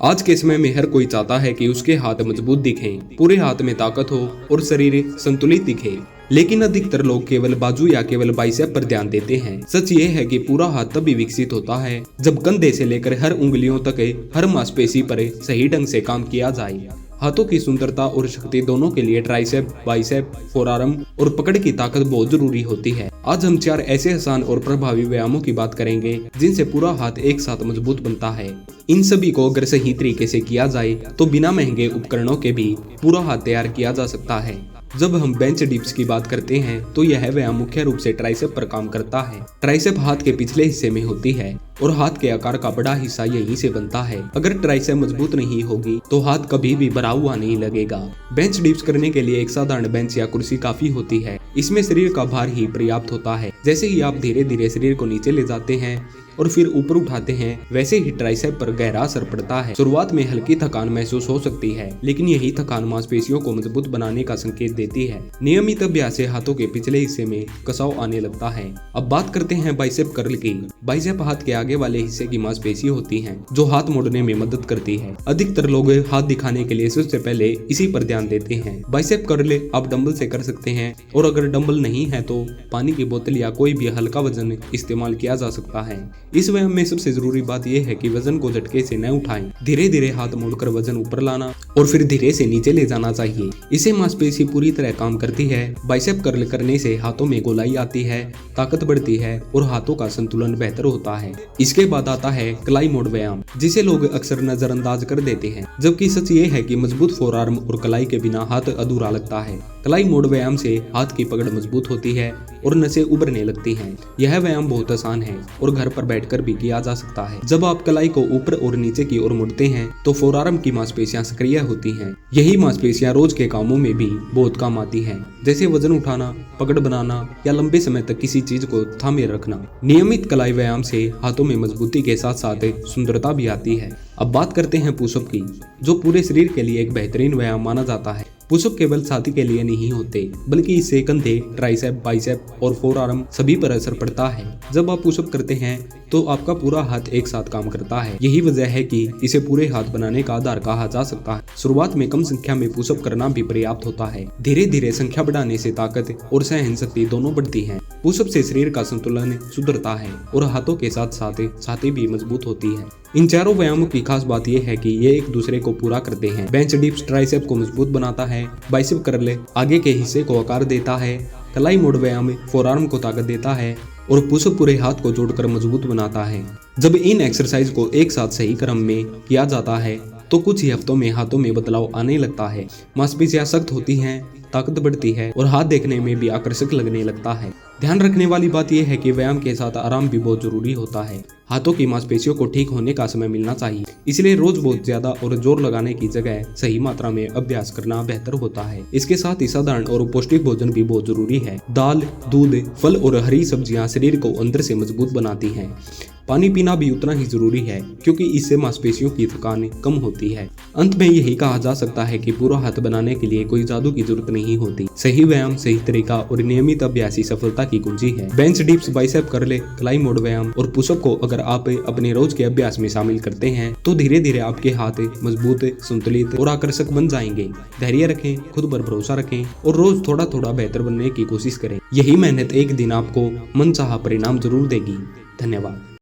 आज के समय में हर कोई चाहता है कि उसके हाथ मजबूत दिखें, पूरे हाथ में ताकत हो और शरीर संतुलित दिखे। लेकिन अधिकतर लोग केवल बाजू या केवल बाइसेप पर ध्यान देते हैं। सच ये है कि पूरा हाथ तभी विकसित होता है जब कंधे से लेकर हर उंगलियों तक हर मांसपेशी पर सही ढंग से काम किया जाए। हाथों की सुंदरता और शक्ति दोनों के लिए ट्राइसेप, बाइसेप, फोरआर्म और पकड़ की ताकत बहुत जरूरी होती है। आज हम 4 ऐसे आसान और प्रभावी व्यायामों की बात करेंगे जिनसे पूरा हाथ एक साथ मजबूत बनता है। इन सभी को अगर सही तरीके से किया जाए तो बिना महंगे उपकरणों के भी पूरा हाथ तैयार किया जा सकता है। जब हम बेंच डिप्स की बात करते हैं तो यह व्यायाम मुख्य रूप से ट्राइसेप पर काम करता है। ट्राइसेप हाथ के पिछले हिस्से में होती है और हाथ के आकार का बड़ा हिस्सा यहीं से बनता है। अगर ट्राइसेप मजबूत नहीं होगी तो हाथ कभी भी भरा हुआ नहीं लगेगा। बेंच डिप्स करने के लिए एक साधारण बेंच या कुर्सी काफी होती है। इसमें शरीर का भार ही पर्याप्त होता है। जैसे ही आप धीरे धीरे शरीर को नीचे ले जाते हैं और फिर ऊपर उठाते हैं, वैसे ही ट्राइसेप पर गहरा असर पड़ता है। शुरुआत में हल्की थकान महसूस हो सकती है, लेकिन यही थकान मांसपेशियों को मजबूत बनाने का संकेत देती है। नियमित अभ्यास से हाथों के पिछले हिस्से में कसाव आने लगता है। अब बात करते हैं बाइसेप कर्ल की। बाइसेप हाथ के आगे वाले हिस्से की मांसपेशी होती है जो हाथ मोड़ने में मदद करती है। अधिकतर लोग हाथ दिखाने के लिए सबसे पहले इसी पर ध्यान देते हैं। बाइसेप कर्ल आप डंबल से कर सकते हैं और अगर डंबल नहीं है तो पानी की बोतल या कोई भी हल्का वजन इस्तेमाल किया जा सकता है। इस व्यायाम में सबसे जरूरी बात यह है कि वजन को झटके से न उठाएं। धीरे धीरे हाथ मोड़कर वजन ऊपर लाना और फिर धीरे से नीचे ले जाना चाहिए। इससे मांसपेशी पूरी तरह काम करती है। बाइसेप कर्ल करने से हाथों में गोलाई आती है, ताकत बढ़ती है और हाथों का संतुलन बेहतर होता है। इसके बाद आता है कलाई मोड़ व्यायाम, जिसे लोग अक्सर नजरअंदाज कर देते हैं, जबकि सच ये है कि मजबूत फोरआर्म और कलाई के बिना हाथ अधूरा लगता है। कलाई मोड़ व्यायाम से हाथ की पकड़ मजबूत होती है और नसें उभरने लगती हैं। यह व्यायाम बहुत आसान है और घर पर बैठकर भी किया जा सकता है। जब आप कलाई को ऊपर और नीचे की ओर मुड़ते हैं तो फोरआर्म की मांसपेशियां सक्रिय होती हैं। यही मांसपेशियां रोज के कामों में भी बहुत काम आती हैं, जैसे वजन उठाना, पकड़ बनाना या लंबे समय तक किसी चीज को थामे रखना। नियमित कलाई व्यायाम से हाथों में मजबूती के साथ साथ सुंदरता भी आती है। अब बात करते हैं पुशअप की, जो पूरे शरीर के लिए एक बेहतरीन व्यायाम माना जाता है। पुशअप केवल छाती के लिए नहीं होते, बल्कि इससे कंधे, ट्राइसेप, बाइसेप और फोरआर्म सभी पर असर पड़ता है। जब आप पुशअप करते हैं तो आपका पूरा हाथ एक साथ काम करता है। यही वजह है कि इसे पूरे हाथ बनाने का आधार कहा जा सकता है। शुरुआत में कम संख्या में पुशअप करना भी पर्याप्त होता है। धीरे धीरे संख्या बढ़ाने से ताकत और सहन शक्ति दोनों बढ़ती है। पुशअप से शरीर का संतुलन सुधरता है और हाथों के साथ साथ छाती भी मजबूत होती है। इन चारों व्यायामों की खास बात यह है कि ये एक दूसरे को पूरा करते हैं। बेंच डिप्स ट्राइसेप को मजबूत बनाता है, बाइसेप कर्ल आगे के हिस्से को आकार देता है, कलाई मोड़ व्यायाम फोरआर्म को ताकत देता है और पुशअप पूरे हाथ को जोड़कर मजबूत बनाता है। जब इन एक्सरसाइज को एक साथ सही क्रम में किया जाता है तो कुछ ही हफ्तों में हाथों में बदलाव आने लगता है। मांसपेशियां सख्त होती हैं, ताकत बढ़ती है और हाथ देखने में भी आकर्षक लगने लगता है। ध्यान रखने वाली बात यह है कि व्यायाम के साथ आराम भी बहुत जरूरी होता है। हाथों की मांसपेशियों को ठीक होने का समय मिलना चाहिए, इसलिए रोज बहुत ज्यादा और जोर लगाने की जगह सही मात्रा में अभ्यास करना बेहतर होता है। इसके साथ ही साधारण और पौष्टिक भोजन भी बहुत जरूरी है। दाल, दूध, फल और हरी सब्जियां शरीर को अंदर से मजबूत बनाती हैं। पानी पीना भी उतना ही जरूरी है, क्योंकि इससे मांसपेशियों की थकान कम होती है। अंत में यही कहा जा सकता है कि पूरा हाथ बनाने के लिए कोई जादू की जरूरत नहीं होती। सही व्यायाम, सही तरीका और नियमित अभ्यास ही सफलता की कुंजी है। बेंच डिप्स, बाइसेप कर्ल, कलाई मोड़ व्यायाम और पुशअप को अगर आप अपने रोज के अभ्यास में शामिल करते हैं तो धीरे धीरे आपके हाथ मजबूत, संतुलित और आकर्षक बन जाएंगे। धैर्य रखें, खुद पर भरोसा रखें और रोज थोड़ा थोड़ा बेहतर बनने की कोशिश करें। यही मेहनत एक दिन आपको मनचाहा परिणाम जरूर देगी। धन्यवाद।